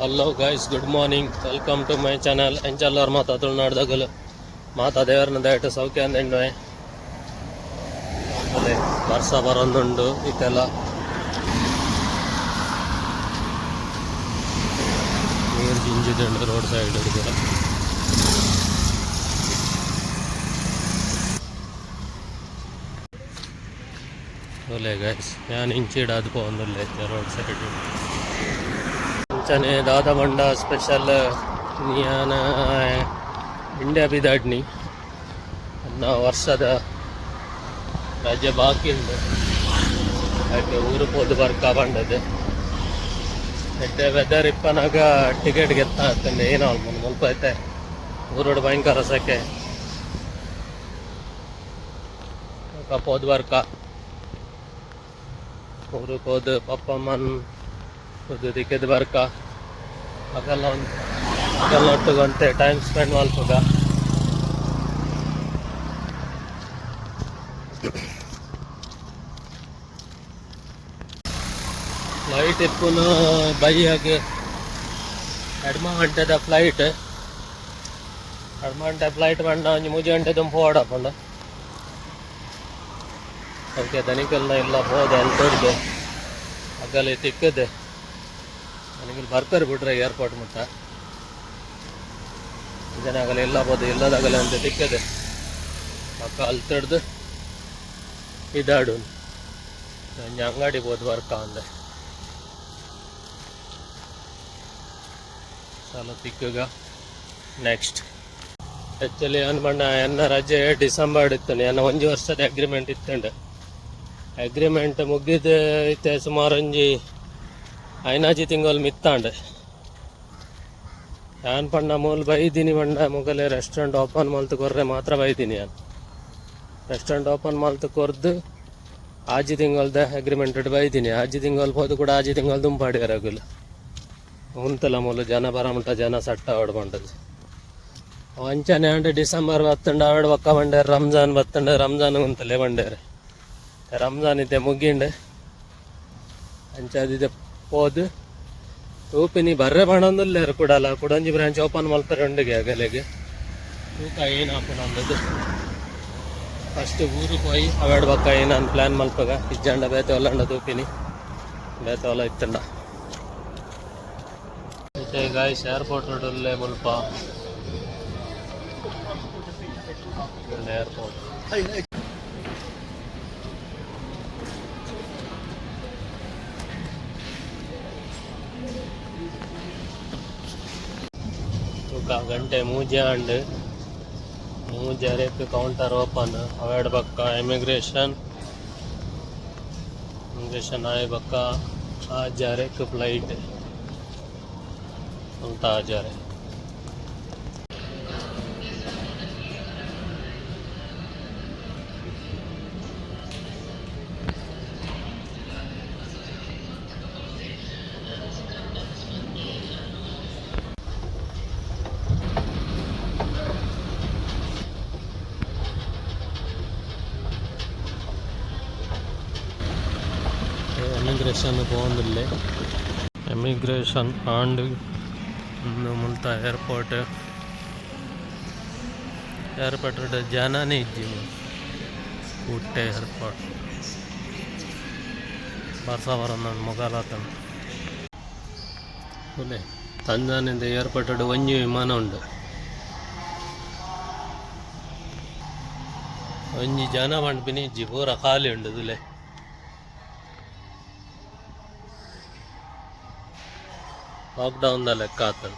Hello guys, good morning. Welcome to my channel. ಎಂಚಲ್ಲವ್ರು ಮಾತಾ ತುಳುನಾಡ್ದಾಗಲು ಮಾತಾ ದೇವರನ್ನ ದಯಟು ಸೌಖ್ಯ ಅಂದೆಂಡು ಅದೇ ವರ್ಷ ಬರೊಂದುಂಡು ಇತ್ತೆಲ್ಲ ನೀರು ಜಿಂಜಿದುಂಡು ರೋಡ್ ಸೈಡ್ ಹಿಡಿದಿರ. ಒಳ್ಳೆ ಗೈಸ್ ನಾನು ಇಂಚಿಡಾದು ಪೋಂದುಲ್ಲೆ ರೋಡ್ ಸೈಡ್ ಅಂಚನೆ ದಾದ ಬಂಡ ಸ್ಪೆಷಲ್ ನಿಯಾನ ಇಂಡಿಯಾ ಬಿದಾಡ್ನಿ ಅನ್ನೋ ವರ್ಷದ ರಜೆ ಬಾಕಿ ಉಂಟು. ಯಾಕೆ ಊರು ಹೋದು ಬರ್ಕ ಬಂಡದ್ದು ಎಡ್ಡೆ ವೆದರ್ ಇಪ್ಪನಾಗ ಟಿಕೆಟ್ ಗೆತ್ತ ಆಗ್ತಂಡೆ ಏನೋ ಅಲ್ಕೊಂಡು ಮುಲ್ಪ ಐತೆ ಊರೋಡು ಭಯಂಕರ ಸೆಕೆ ಹೋದ್ ಬರ್ಕ ಊರಿಗೆ ಹೋದು ಪಪ್ಪಮ್ಮನ ಹೋದು ದಿಕ್ಕದ ಬರ್ಕ ಅದೆಲ್ಲ ಒಟ್ಟಿಗಂತೆ ಟೈಮ್ ಸ್ಪೆಂಡ್ ಮಾಡ್ತದ. ಫ್ಲೈಟ್ ಇಪ್ಪುನು ಬೈಯಾಗೆ ಕಡಿಮೆ ಗಂಟೆದ ಫ್ಲೈಟ್ ಬಂಡ ಒಂಜಿ 3 ಗಂಟೆ ತುಂಬ ಓಡಪ್ಪಂಡ ಅದಕ್ಕೆ ದನಿಕಲ್ನ ಇಲ್ಲ ಹೋದೆ ಅಲ್ಲಿ ತೊಡ್ದೆ ಅಗಲಿ ತಿಕ್ಕದೆ ನನಗೆ ಬರ್ತಾರೆ ಬಿಟ್ರೆ ಏರ್ಪೋರ್ಟ್ ಮುಟ್ಟ ಜನ ಆಗಲ್ಲ ಇಲ್ಲ ಬೋದು ಇಲ್ಲದಾಗಲ್ಲ ಅಂತ ತಿಕ್ಕದೆ ಅಕ್ಕ ಅಲ್ಲಿ ತೊಡ್ದು ಇದಾಡು ನಂಗೆ ಅಂಗಡಿ ಬೋದು ವರ್ಕ ಅಂದೆ ಸಾಲ ತಿಕ್ಕಗ ನೆಕ್ಸ್ಟ್ ಆ್ಯಕ್ಚುಲಿ ಅನ್ಬಣ್ಣ ಎನ್ನ ರಜೆ ಡಿಸೆಂಬರ್ ಇತ್ತು. ಎನ್ನ 1 ವರ್ಷದ ಅಗ್ರಿಮೆಂಟ್ ಇತ್ತಂಡು ಅಗ್ರಿಮೆಂಟ್ ಮುಗಿದ ಐತೆ ಸುಮಾರು ಒಂಜಿ 5 ತಿಂಗಳು ಮಿತ್ತಾಂಡೆ ನಾನು ಪಂಡ ಮೂಲ ಬೈದೀನಿ ಪಂಡ ಮುಗಲೇ ರೆಸ್ಟೋರೆಂಟ್ ಓಪನ್ ಮಲ್ತು ಕೊರ್ರೆ ಮಾತ್ರ ಬೈದೀನಿ. ನಾನು ರೆಸ್ಟೋರೆಂಟ್ ಓಪನ್ ಮಲ್ತು ಕೊರ್ದು 5 ತಿಂಗಳದ ಅಗ್ರಿಮೆಂಟ್ ಬೈದೀನಿ. 5 ತಿಂಗಳು ಹೋದು ಕೂಡ 5 ತಿಂಗಳು ದುಂಪಾಡಿಯರಾಗಲ್ಲ ಉಂತಲ್ಲ ಮೂಲ ಜನ ಬರಮುಂಟ ಜನ ಸಟ್ಟ ಹೊಡ್ಕೊಂಡದ್ದು ಅಂಚನೆ ಅಂಡೆ ಡಿಸೆಂಬರ್ ಬತ್ತಂಡ ಆವಿಡ ಪಕ್ಕ ಬಂಡೇರು ರಂಜಾನ್ ಬತ್ತಂಡ ರಂಜಾನ್ ಉಂತಲೇ ಬಂಡೇರು ರಂಜಾನ್ ಇದ್ದೆ ಮುಗಿಂಡೆ ಅಂಚದಿದೆ ಹೋದು ತೂಪಿನಿ ಬರ್ರೆ ಬಣ್ಣೊಂದುಲ್ಲೇರು ಕೂಡಲ್ಲ ಕುಡಂಜಿ ಬ್ರಾಂಚ್ ಓಪನ್ ಮಲ್ಪರೆ ಉಂಡಿಗೆ ಅಗಲೆಗೆ ತೂಕ ಏನು ಹಾಕೋಣ ಅಂದದ್ದು ಫಸ್ಟ್ ಊರಿಗೆ ಹೋಗಿ ಅವಾಡ ಪಕ್ಕ ಏನಾನು ಪ್ಲ್ಯಾನ್ ಮಲ್ಪಗ ಇಜ್ಜಂಡ ಬೇತೆ ಹೊಲ್ಲಂಡ ತೂಪಿನಿ ಬೇತೆ ಹೊಲ ಇತ್ತಂಡ ಗಾಯ್ಸ್ ಏರ್ಪೋರ್ಟ್ ರೋಡಲ್ಲೇ ಮುಲ್ಪ ಏರ್ಪೋರ್ಟ್ ಗಂಟೆ ಮೂಜೆ ಮೂಜರೆಕ್ ಕೌಂಟರ್ ಓಪನ್ ಅವಾಡ ಪಕ್ಕ ಇಮಿಗ್ರೇಷನ್ ಆಯ ಪಕ್ಕ ಆಜಾರೆಕ್ ಫ್ಲೈಟ್ ಅಂತ ಆಜಾರೆ ಎಮಿಗ್ರೇಷನ್ പോകുന്നില്ലേ ಎಮಿಗ್ರೇಷನ್ ಆಂಡ್ ಮುಲ್ತ ಏರ್ಪೋರ್ಟ್ ಜನನೇ ಇಜ್ಜಿ ಊಟೆ ಏರ್ಪೋರ್ಟ್ ಬರ್ಸ ಬರೋದು ಮೊಗಲಾತಂಡು ಅಲ್ಲೇ ತಂಜಾನಿಂದ ಏರ್ಪೋರ್ಟ್ ಒಂಜಿ ವಿಮಾನ ಉಂಡು ಒಂಜಿ ಜನ ಮಂಡ್ಪಿನಿ ಇಜ್ಜಿ ಪೂರ ಖಾಲಿ ಉಂಡು ದುಲೆ ಲಾಕ್ಡೌನ್ ಲೆಕ್ಕ ಆತನು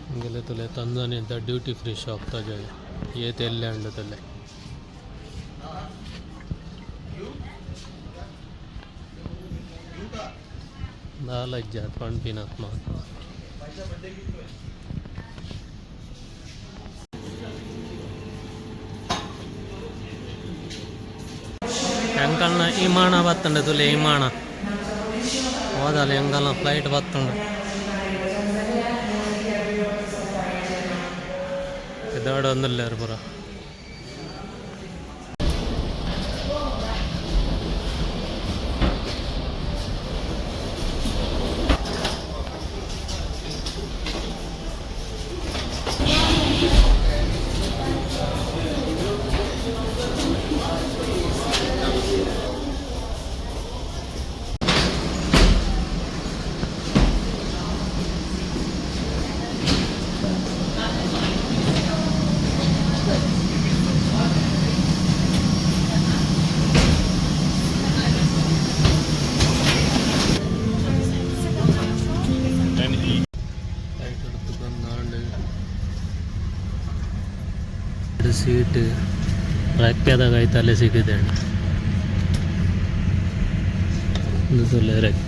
ಹಿಂಗೆಲ್ಲ ತುಲೆ ತಂದಾನಿಂದ ಡ್ಯೂಟಿ ಫ್ರೀ ಶಾಪ್ ತಗ ಏತೆ ಎಲ್ಲೇ ಉಂಡದಲ್ಲೇ ನಾಲಜ್ಜ ಪಣ್ಪಿನಾತ್ಮ ಎಂಕಲ್ನ ವಿಮಾನ ಬತ್ತಂಡೆ ತುಲೆ ವಿಮಾನ ಹೋದಲ್ಲ ಹೆಂಗಲ್ಲ ಫ್ಲೈಟ್ ಬತ್ತುಂಡು ಇದಾಡು ಒಂದಿಲ್ಲೇರು ಪುರ ಎರಡು ಸೀಟ್ ರೆಕ್ಕೆದಾಗ ಐತಲ್ಲೇ ಸಿಕ್ಕಿದೆ ರೆಕ್ಕೆ.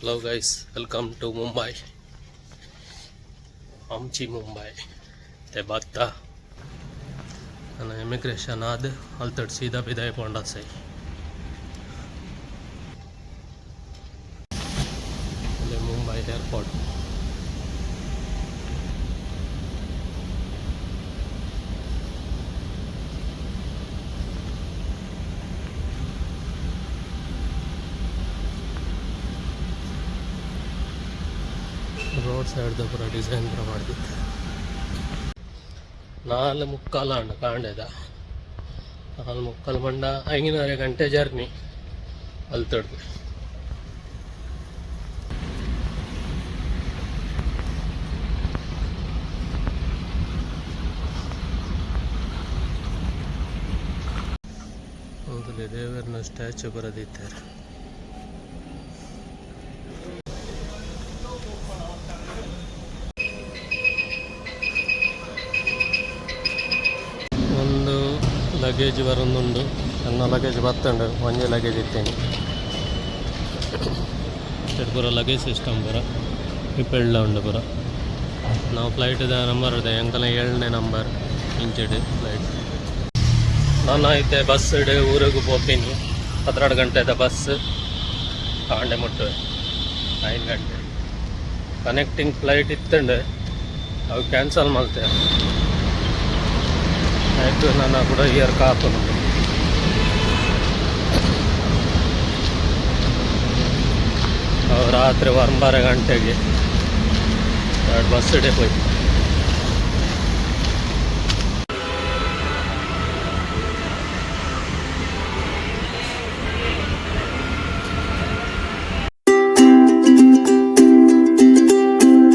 Hello guys, welcome to Mumbai. आमची मुंबई ते बघता आणि इमिग्रेशन आद हलतड सीधा बिदाय पोंडासाई मुंबई एअरपोर्ट. ರೋಡ್ ಸೈಡ್ ಪೂರ ಡಿಸೈನ್ ಪೂರ ಮಾಡಿದ್ದೆ. 4:45 ಕಾಂಡೆದ 4:45 ಮಂಡ 5:30 ಗಂಟೆ ಜರ್ನಿ ಅಲ್ತಡ್ದು. ಹೌದಲ್ಲ, ದೇವರನ ಸ್ಟ್ಯಾಚು ಬರೆದಿದ್ದಾರೆ. ಲಗೇಜ್ ಬರೋದುಂಡು, ನನ್ನ ಲಗೇಜ್ ಬತ್ತುಂಡು ಒಂಜಿ ಲಗೇಜ್ ಇತ್ತೇನೆ ಇಟ್ಟು ಪೂರ ಲಗೇಜ್ ಸಿಸ್ಟಮ್ ಪೂರ ಇಪ್ಪೆಳ್ಳ ಉಂಡು ಪೂರ ನಾವು ಫ್ಲೈಟ್ದ ನಂಬರ್ ಇದೆ ಎಂಕಲ್ನ 7ನೇ ನಂಬರ್ ಇಂಚಿಡು ಫ್ಲೈಟ್ ನಾನು ಐತೆ ಬಸ್ ಇಡು ಊರಿಗೂ ಹೋಗ್ತೀನಿ 12 ಗಂಟೆದ ಬಸ್ ಕಾಂಡೆ ಮುಟ್ಟುವೆ 5 ಗಂಟೆ ಕನೆಕ್ಟಿಂಗ್ ಫ್ಲೈಟ್ ಇತ್ತಂಡು ಅವು ಕ್ಯಾನ್ಸಲ್ ಮಾಡ್ತೆ ಆಯಿತು ನಾನು ಕೂಡ ಇಯರ್ ಕಾಪುನು ರಾತ್ರಿ 9 ಗಂಟೆಗೆ 2 ಬಸ್ ಇಡೇ ಹೋಯ್ತು